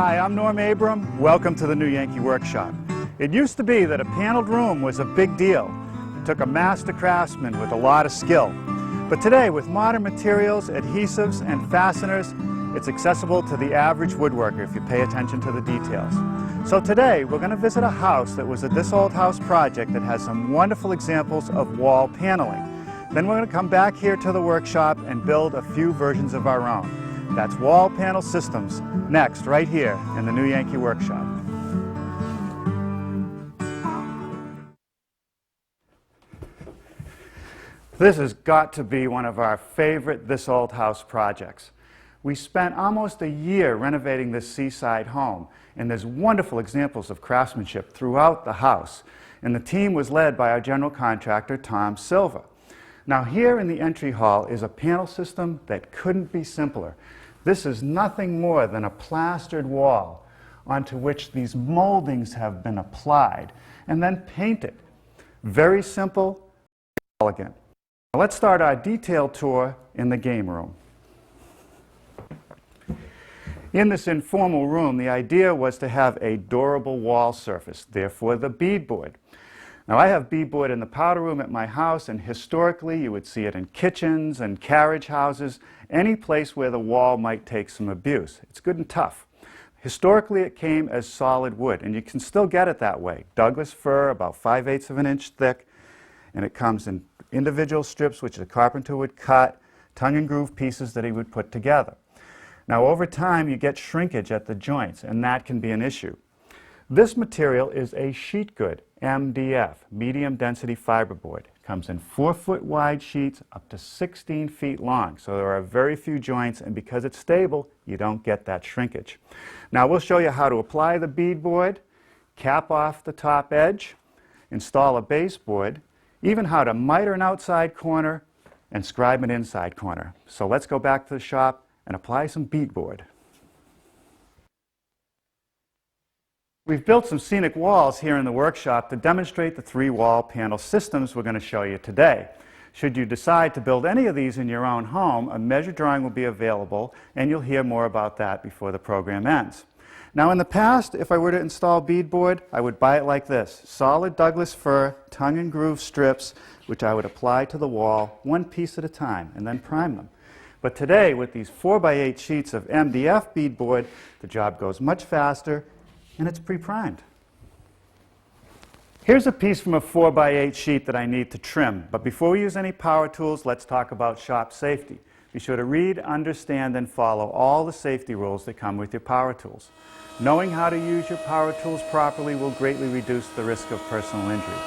Hi, I'm Norm Abram. Welcome to the new Yankee workshop. It used to be that a paneled room was a big deal. It took a master craftsman with a lot of skill. But today, with modern materials, adhesives, and fasteners, it's accessible to the average woodworker if you pay attention to the details. So today, we're going to visit a house that was a This Old House project that has some wonderful examples of wall paneling. Then we're going to come back here to the workshop and build a few versions of our own. That's wall panel systems, next, right here in the new Yankee workshop. This has got to be one of our favorite This Old House projects. We spent almost a year renovating this seaside home, and there's wonderful examples of craftsmanship throughout the house. And the team was led by our general contractor, Tom Silva. Now here in the entry hall is a panel system that couldn't be simpler. This is nothing more than a plastered wall onto which these moldings have been applied and then painted. Very simple, elegant. Now let's start our detailed tour in the game room. In this informal room, the idea was to have a durable wall surface, therefore the beadboard. Now I have beadboard in the powder room at my house, and historically you would see it in kitchens and carriage houses, any place where the wall might take some abuse. It's good and tough. Historically it came as solid wood, and you can still get it that way. Douglas fir, about 5/8 of an inch thick, and it comes in individual strips which the carpenter would cut, tongue and groove pieces that he would put together. Now over time you get shrinkage at the joints, and that can be an issue. This material is a sheet good, MDF, medium density fiberboard. It comes in 4-foot wide sheets up to 16 feet long, so there are very few joints, and because it's stable, you don't get that shrinkage. Now we'll show you how to apply the beadboard, cap off the top edge, install a baseboard, even how to miter an outside corner and scribe an inside corner. So let's go back to the shop and apply some beadboard. We've built some scenic walls here in the workshop to demonstrate the 3 wall panel systems we're going to show you today. Should you decide to build any of these in your own home, a measure drawing will be available, and you'll hear more about that before the program ends. Now in the past, if I were to install beadboard, I would buy it like this: solid Douglas fir, tongue and groove strips, which I would apply to the wall one piece at a time and then prime them. But today, with these 4x8 sheets of MDF beadboard, the job goes much faster, and it's pre-primed. Here's a piece from a 4x8 sheet that I need to trim, but before we use any power tools, let's talk about shop safety. Be sure to read, understand, and follow all the safety rules that come with your power tools. Knowing how to use your power tools properly will greatly reduce the risk of personal injury.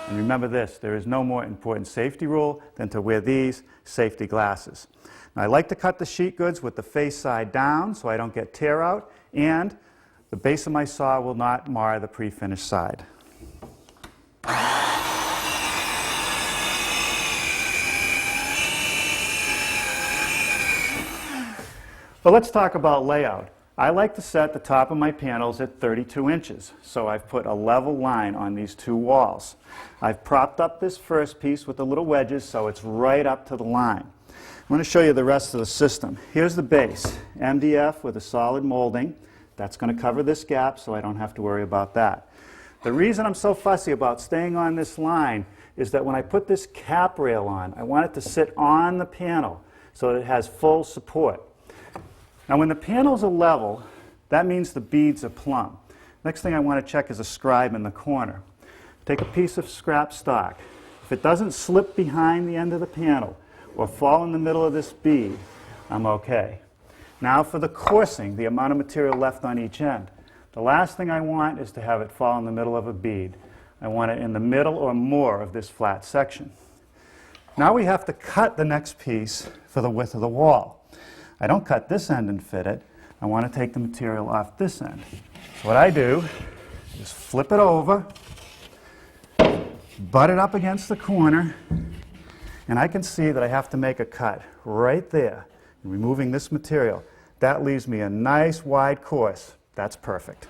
And remember this, there is no more important safety rule than to wear these safety glasses. Now, I like to cut the sheet goods with the face side down so I don't get tear out, and the base of my saw will not mar the pre-finished side. But let's talk about layout. I like to set the top of my panels at 32 inches, so I've put a level line on these 2 walls. I've propped up this first piece with the little wedges so it's right up to the line. I'm going to show you the rest of the system. Here's the base, MDF with a solid molding. That's going to cover this gap, so I don't have to worry about that. The reason I'm so fussy about staying on this line is that when I put this cap rail on, I want it to sit on the panel so that it has full support. Now when the panels are level, that means the beads are plumb. Next thing I want to check is a scribe in the corner. Take a piece of scrap stock. If it doesn't slip behind the end of the panel or fall in the middle of this bead, I'm okay. Now for the coursing, the amount of material left on each end. The last thing I want is to have it fall in the middle of a bead. I want it in the middle or more of this flat section. Now we have to cut the next piece for the width of the wall. I don't cut this end and fit it. I want to take the material off this end. So what I do is flip it over, butt it up against the corner, and I can see that I have to make a cut right there. Removing this material. That leaves me a nice wide course. That's perfect.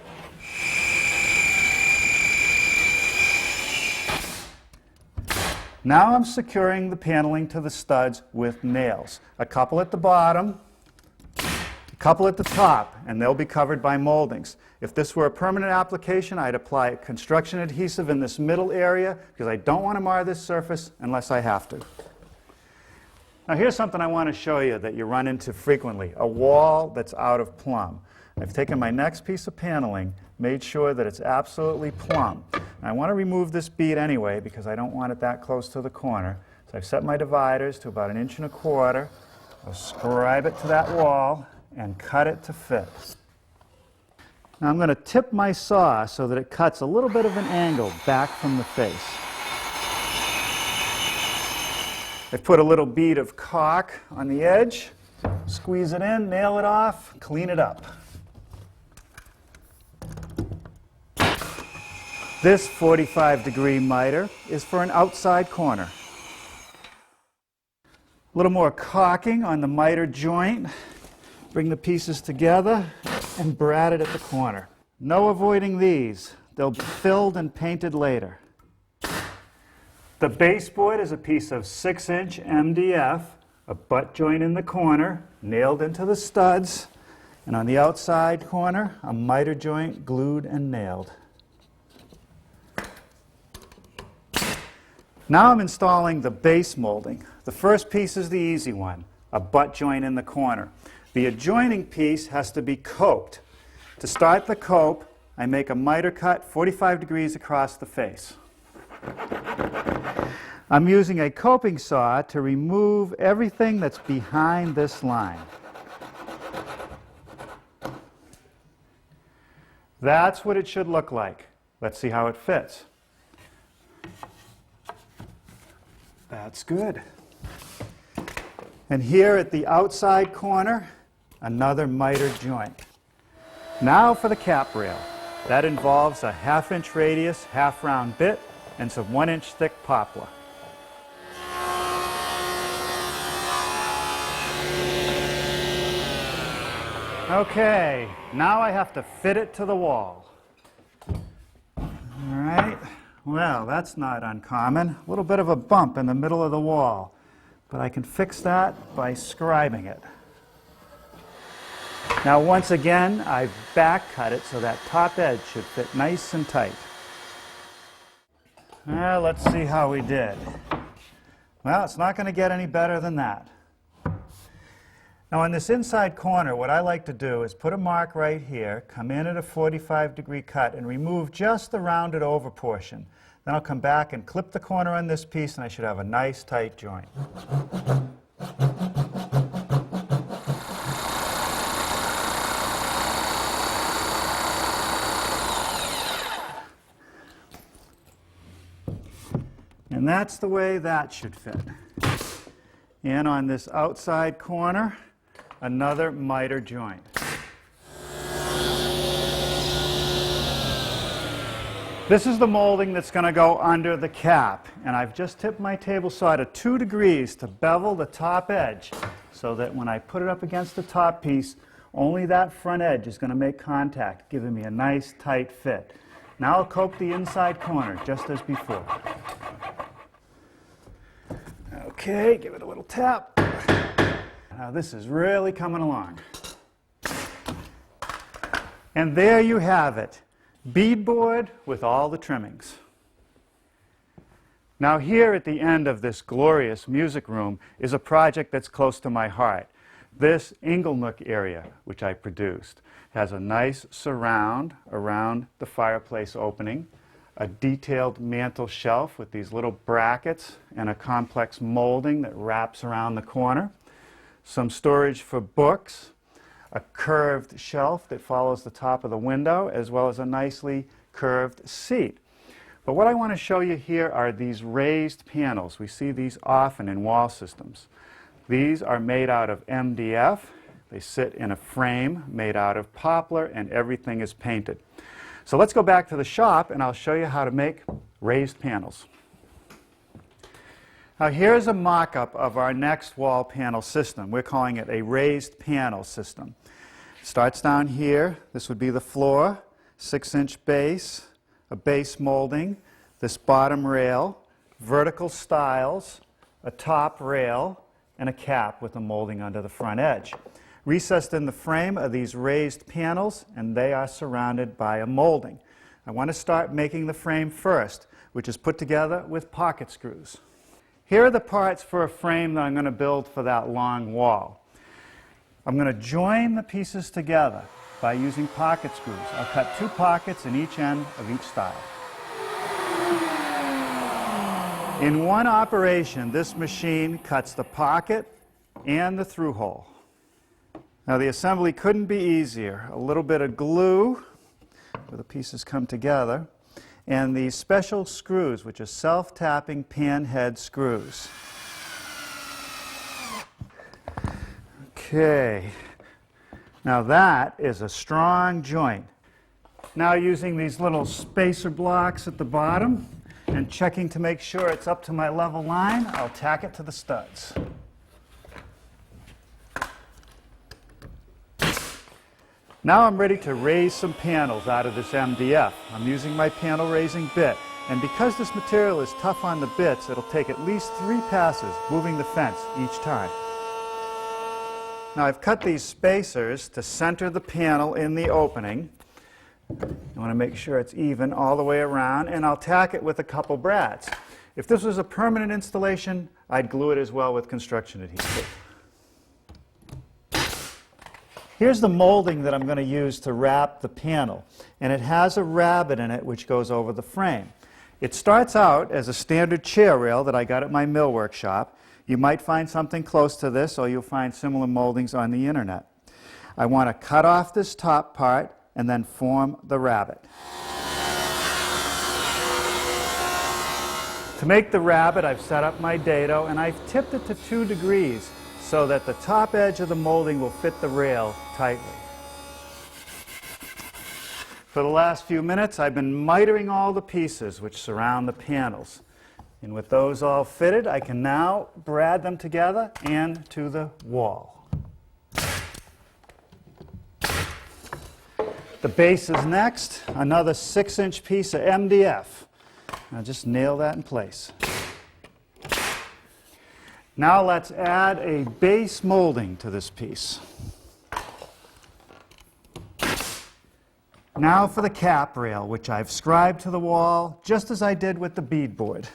Now I'm securing the paneling to the studs with nails. A couple at the bottom, a couple at the top, and they'll be covered by moldings. If this were a permanent application, I'd apply construction adhesive in this middle area because I don't want to mar this surface unless I have to. Now here's something I want to show you that you run into frequently, a wall that's out of plumb. I've taken my next piece of paneling, made sure that it's absolutely plumb. And I want to remove this bead anyway because I don't want it that close to the corner. So I've set my dividers to about 1.25 inches. I'll scribe it to that wall and cut it to fit. Now I'm going to tip my saw so that it cuts a little bit of an angle back from the face. I've put a little bead of caulk on the edge, squeeze it in, nail it off, clean it up. This 45-degree miter is for an outside corner. A little more caulking on the miter joint. Bring the pieces together and brad it at the corner. No avoiding these. They'll be filled and painted later. The baseboard is a piece of 6-inch MDF, a butt joint in the corner, nailed into the studs, and on the outside corner, a miter joint glued and nailed. Now I'm installing the base molding. The first piece is the easy one, a butt joint in the corner. The adjoining piece has to be coped. To start the cope, I make a miter cut 45 degrees across the face. I'm using a coping saw to remove everything that's behind this line. That's what it should look like. Let's see how it fits. That's good. And here at the outside corner, another miter joint. Now for the cap rail. That involves a 1/2 inch radius, half round bit, and some 1-inch thick poplar. Okay, now I have to fit it to the wall. All right. Well, that's not uncommon. A little bit of a bump in the middle of the wall, but I can fix that by scribing it. Now once again, I've back cut it so that top edge should fit nice and tight. Well, let's see how we did. Well, it's not going to get any better than that. Now on this inside corner, what I like to do is put a mark right here, come in at a 45-degree cut, and remove just the rounded over portion. Then I'll come back and clip the corner on this piece, and I should have a nice tight joint. And that's the way that should fit. And on this outside corner, another miter joint. This is the molding that's going to go under the cap, and I've just tipped my table saw to 2 degrees to bevel the top edge so that when I put it up against the top piece, only that front edge is going to make contact, giving me a nice tight fit. Now I'll cope the inside corner just as before. Okay, give it a little tap. Now this is really coming along. And there you have it. Beadboard with all the trimmings. Now here at the end of this glorious music room is a project that's close to my heart. This inglenook area, which I produced, has a nice surround around the fireplace opening, a detailed mantel shelf with these little brackets and a complex molding that wraps around the corner, some storage for books, a curved shelf that follows the top of the window, as well as a nicely curved seat. But what I want to show you here are these raised panels. We see these often in wall systems. These are made out of MDF. They sit in a frame made out of poplar, and everything is painted. So let's go back to the shop, and I'll show you how to make raised panels. Now here's a mock-up of our next wall panel system. We're calling it a raised panel system. It starts down here. This would be the floor, 6-inch base, a base molding, this bottom rail, vertical stiles, a top rail, and a cap with a molding under the front edge. Recessed in the frame are these raised panels, and they are surrounded by a molding. I want to start making the frame first, which is put together with pocket screws. Here are the parts for a frame that I'm going to build for that long wall. I'm going to join the pieces together by using pocket screws. I'll cut 2 pockets in each end of each style. In one operation, this machine cuts the pocket and the through hole. Now the assembly couldn't be easier. A little bit of glue where the pieces come together, and these special screws, which are self-tapping pan head screws. Okay, now that is a strong joint. Now using these little spacer blocks at the bottom and checking to make sure it's up to my level line, I'll tack it to the studs. Now I'm ready to raise some panels out of this MDF. I'm using my panel raising bit, and because this material is tough on the bits, it'll take at least 3 passes moving the fence each time. Now I've cut these spacers to center the panel in the opening. I want to make sure it's even all the way around, and I'll tack it with a couple brads. If this was a permanent installation, I'd glue it as well with construction adhesive. Here's the molding that I'm going to use to wrap the panel, and it has a rabbet in it which goes over the frame. It starts out as a standard chair rail that I got at my mill workshop. You might find something close to this, or you'll find similar moldings on the internet. I want to cut off this top part and then form the rabbet. To make the rabbet, I've set up my dado, and I've tipped it to 2 degrees so that the top edge of the molding will fit the rail tightly. For the last few minutes, I've been mitering all the pieces which surround the panels. And with those all fitted, I can now brad them together and to the wall. The base is next, another 6-inch piece of MDF. Now just nail that in place. Now let's add a base molding to this piece. Now for the cap rail, which I've scribed to the wall, just as I did with the beadboard.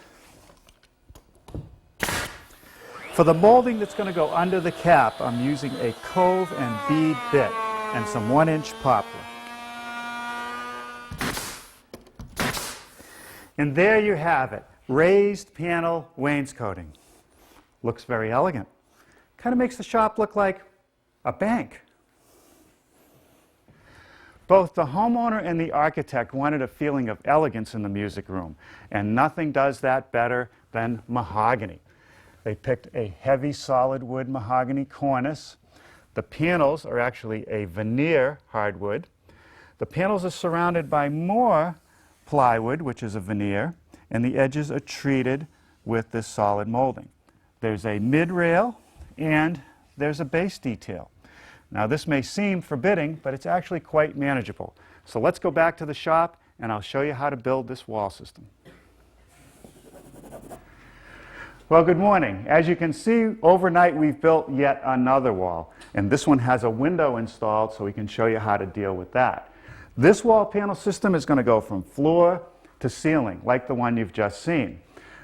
For the molding that's going to go under the cap, I'm using a cove and bead bit and some 1-inch poplar. And there you have it, raised panel wainscoting. Looks very elegant. Kind of makes the shop look like a bank. Both the homeowner and the architect wanted a feeling of elegance in the music room, and nothing does that better than mahogany. They picked a heavy solid wood mahogany cornice. The panels are actually a veneer hardwood. The panels are surrounded by more plywood, which is a veneer, and the edges are treated with this solid molding. There's a mid-rail and there's a base detail. Now this may seem forbidding, but it's actually quite manageable. So let's go back to the shop and I'll show you how to build this wall system. Well, good morning. As you can see, overnight we've built yet another wall, and this one has a window installed, so we can show you how to deal with that. This wall panel system is going to go from floor to ceiling, like the one you've just seen.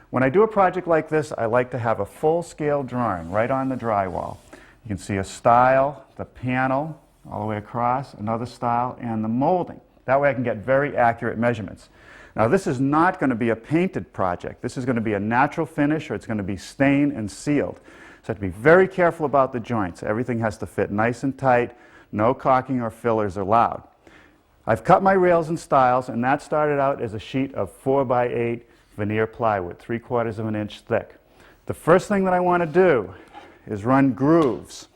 When I do a project like this, I like to have a full-scale drawing right on the drywall. You can see a style, the panel, all the way across, another style, and the molding. That way I can get very accurate measurements. Now this is not going to be a painted project. This is going to be a natural finish, or it's going to be stained and sealed. So I have to be very careful about the joints. Everything has to fit nice and tight. No caulking or fillers allowed. I've cut my rails and stiles, and that started out as a sheet of 4x8 veneer plywood, 3/4 of an inch thick. The first thing that I want to do is run grooves,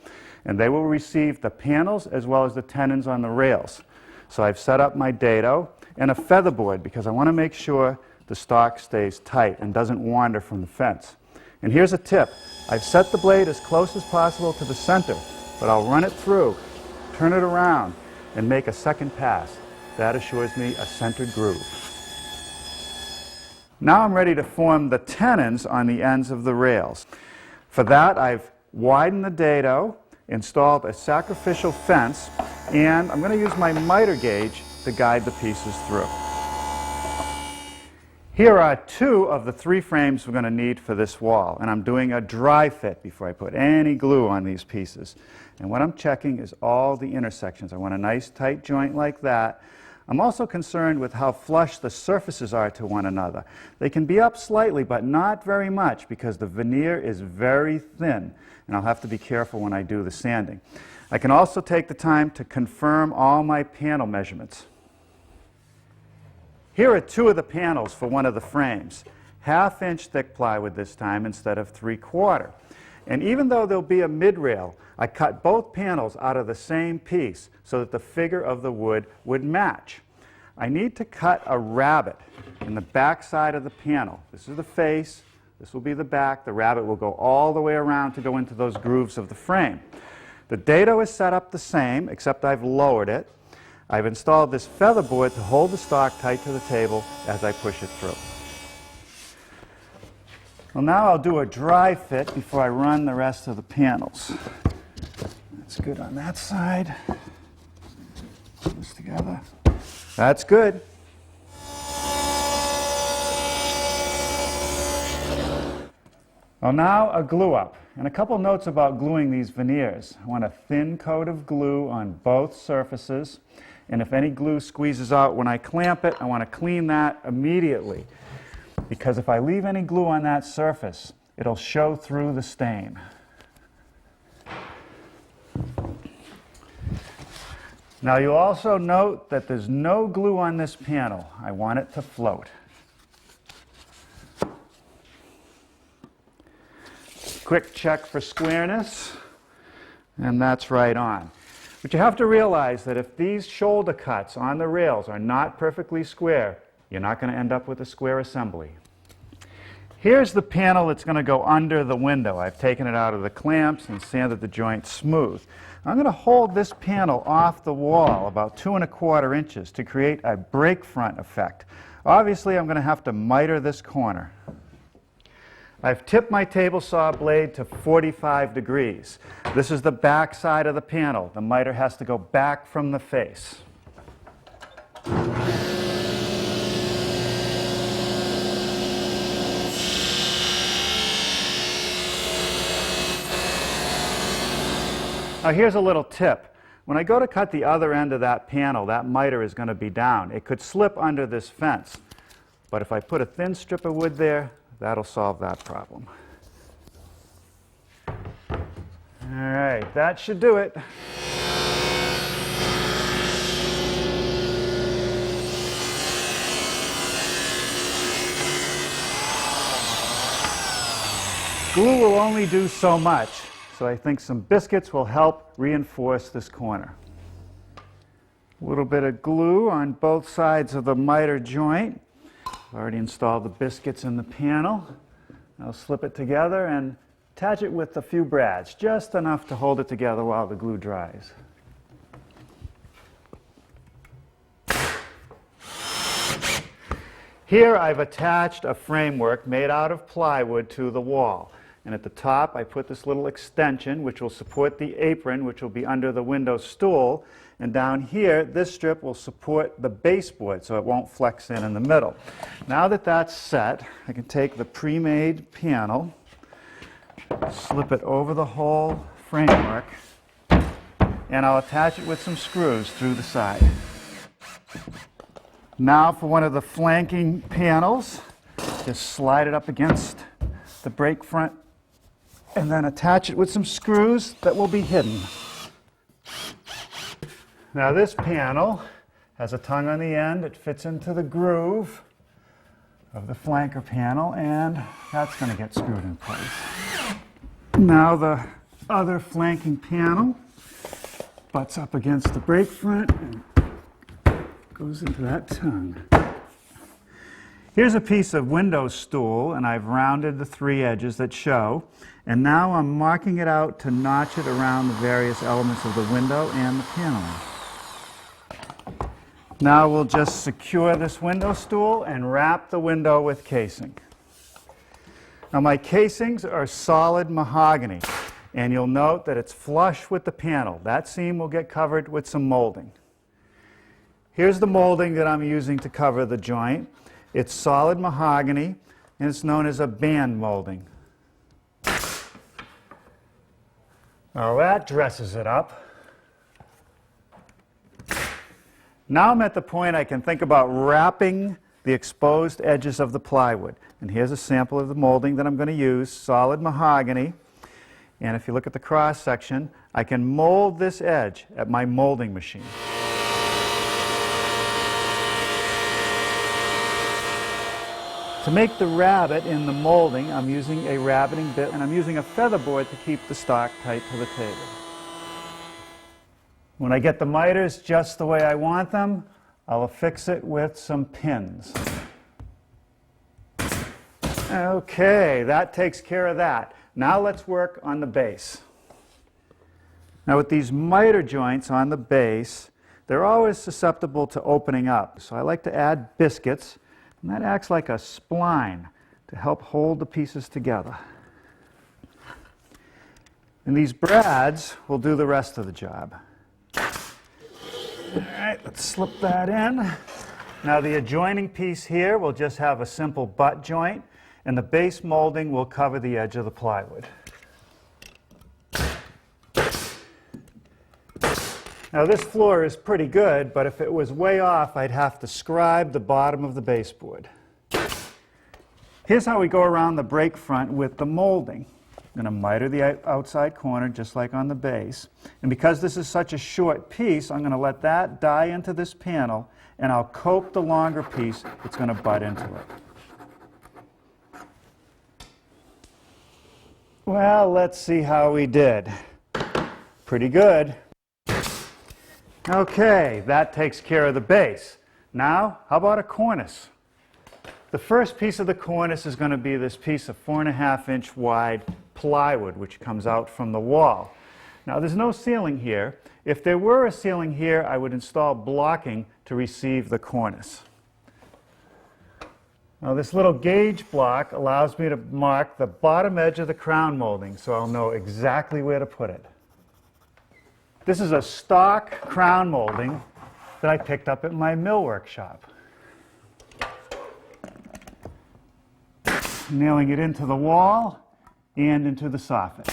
and they will receive the panels as well as the tenons on the rails. So I've set up my dado and a feather board because I want to make sure the stock stays tight and doesn't wander from the fence. And here's a tip. I've set the blade as close as possible to the center, but I'll run it through, turn it around, and make a second pass. That assures me a centered groove. Now I'm ready to form the tenons on the ends of the rails. For that, I've widened the dado installed a sacrificial fence, and I'm going to use my miter gauge to guide the pieces through. Here are 2 of the 3 frames we're going to need for this wall, and I'm doing a dry fit before I put any glue on these pieces. And what I'm checking is all the intersections. I want a nice tight joint like that. I'm also concerned with how flush the surfaces are to one another. They can be up slightly, but not very much, because the veneer is very thin, and I'll have to be careful when I do the sanding. I can also take the time to confirm all my panel measurements. Here are 2 of the panels for one of the frames. 1/2 inch thick plywood this time instead of 3/4. And even though there'll be a mid-rail, I cut both panels out of the same piece so that the figure of the wood would match. I need to cut a rabbet in the back side of the panel. This is the face, this will be the back. The rabbet will go all the way around to go into those grooves of the frame. The dado is set up the same, except I've lowered it. I've installed this feather board to hold the stock tight to the table as I push it through. Well, now I'll do a dry fit before I run the rest of the panels. That's good on that side. Put this together. That's good. Well, now a glue up. And a couple notes about gluing these veneers. I want a thin coat of glue on both surfaces. And if any glue squeezes out when I clamp it, I want to clean that immediately. Because if I leave any glue on that surface, it'll show through the stain. Now you'll also note that there's no glue on this panel. I want it to float. Quick check for squareness, and that's right on. But you have to realize that if these shoulder cuts on the rails are not perfectly square, you're not going to end up with a square assembly. Here's the panel that's going to go under the window. I've taken it out of the clamps and sanded the joint smooth. I'm going to hold this panel off the wall about 2 1/4 inches to create a break front effect. Obviously, I'm going to have to miter this corner. I've tipped my table saw blade to 45 degrees. This is the back side of the panel. The miter has to go back from the face. Now here's a little tip. When I go to cut the other end of that panel, that miter is going to be down. It could slip under this fence. But if I put a thin strip of wood there, that'll solve that problem. All right, that should do it. Glue will only do so much, so I think some biscuits will help reinforce this corner. A little bit of glue on both sides of the miter joint. I've already installed the biscuits in the panel. I'll slip it together and attach it with a few brads, just enough to hold it together while the glue dries. Here I've attached a framework made out of plywood to the wall. And at the top I put this little extension which will support the apron, which will be under the window stool. And down here, this strip will support the baseboard so it won't flex in the middle. Now that that's set, I can take the pre-made panel, slip it over the whole framework, and I'll attach it with some screws through the side. Now for one of the flanking panels, just slide it up against the break front and then attach it with some screws that will be hidden. Now this panel has a tongue on the end. It fits into the groove of the flanker panel, and that's going to get screwed in place. Now the other flanking panel butts up against the break front and goes into that tongue. Here's a piece of window stool, and I've rounded the 3 edges that show. And now I'm marking it out to notch it around the various elements of the window and the paneling. Now we'll just secure this window stool and wrap the window with casing. Now my casings are solid mahogany. and you'll note that it's flush with the panel. That seam will get covered with some molding. Here's the molding that I'm using to cover the joint. It's solid mahogany, and it's known as a band molding. Now that dresses it up. Now I'm at the point I can think about wrapping the exposed edges of the plywood. And here's a sample of the molding that I'm going to use, solid mahogany. And if you look at the cross section, I can mold this edge at my molding machine. To make the rabbet in the molding, I'm using a rabbeting bit, and I'm using a feather board to keep the stock tight to the table. When I get the miters just the way I want them, I'll affix it with some pins. Okay, that takes care of that. Now let's work on the base. Now with these miter joints on the base, they're always susceptible to opening up. So I like to add biscuits, and that acts like a spline to help hold the pieces together. And these brads will do the rest of the job. All right, let's slip that in. Now the adjoining piece here will just have a simple butt joint, and the base molding will cover the edge of the plywood. Now this floor is pretty good, but if it was way off, I'd have to scribe the bottom of the baseboard. Here's how we go around the break front with the molding. I'm going to miter the outside corner just like on the base. And because this is such a short piece, I'm going to let that die into this panel, and I'll cope the longer piece that's going to butt into it. Well, let's see how we did. Pretty good. Okay, that takes care of the base. Now, how about a cornice? The first piece of the cornice is going to be this piece of 4.5-inch wide plywood, which comes out from the wall. Now, there's no ceiling here. If there were a ceiling here, I would install blocking to receive the cornice. Now, this little gauge block allows me to mark the bottom edge of the crown molding, so I'll know exactly where to put it. This is a stock crown molding that I picked up at my millwork shop. Nailing it into the wall and into the soffit.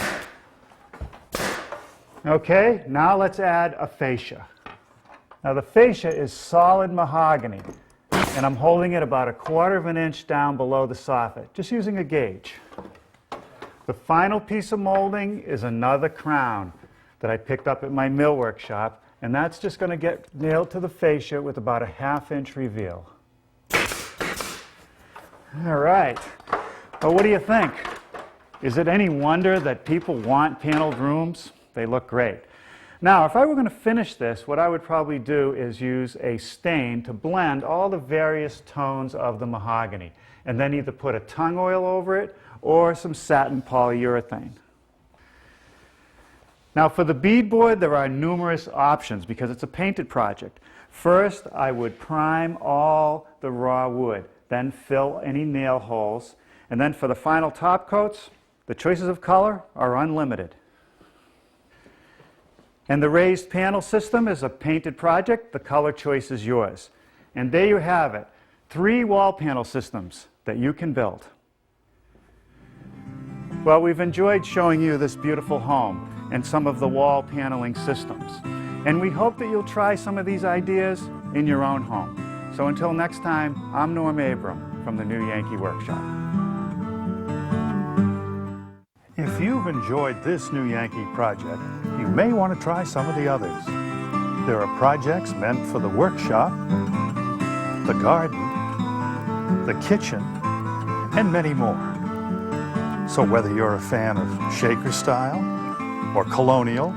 Okay, now let's add a fascia. Now the fascia is solid mahogany, and I'm holding it about 1/4 inch down below the soffit, just using a gauge. The final piece of molding is another crown that I picked up at my millwork shop, and that's just going to get nailed to the fascia with about 1/2 inch reveal. All right. Well, what do you think? Is it any wonder that people want paneled rooms? They look great. Now, if I were going to finish this, what I would probably do is use a stain to blend all the various tones of the mahogany, and then either put a tung oil over it or some satin polyurethane. Now, for the beadboard, there are numerous options because it's a painted project. First, I would prime all the raw wood, then fill any nail holes, and then for the final top coats, the choices of color are unlimited. And the raised panel system is a painted project. The color choice is yours. And there you have it, 3 wall panel systems that you can build. Well, we've enjoyed showing you this beautiful home and some of the wall paneling systems. And we hope that you'll try some of these ideas in your own home. So until next time, I'm Norm Abram from the New Yankee Workshop. If you've enjoyed this New Yankee project, you may want to try some of the others. There are projects meant for the workshop, the garden, the kitchen, and many more. So whether you're a fan of Shaker style, or colonial,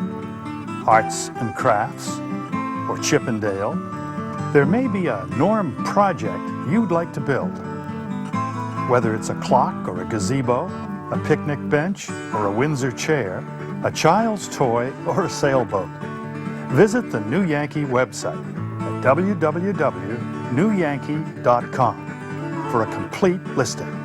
arts and crafts, or Chippendale, there may be a Norm project you'd like to build. Whether it's a clock or a gazebo, a picnic bench or a Windsor chair, a child's toy or a sailboat, visit the New Yankee website at www.newyankee.com for a complete listing.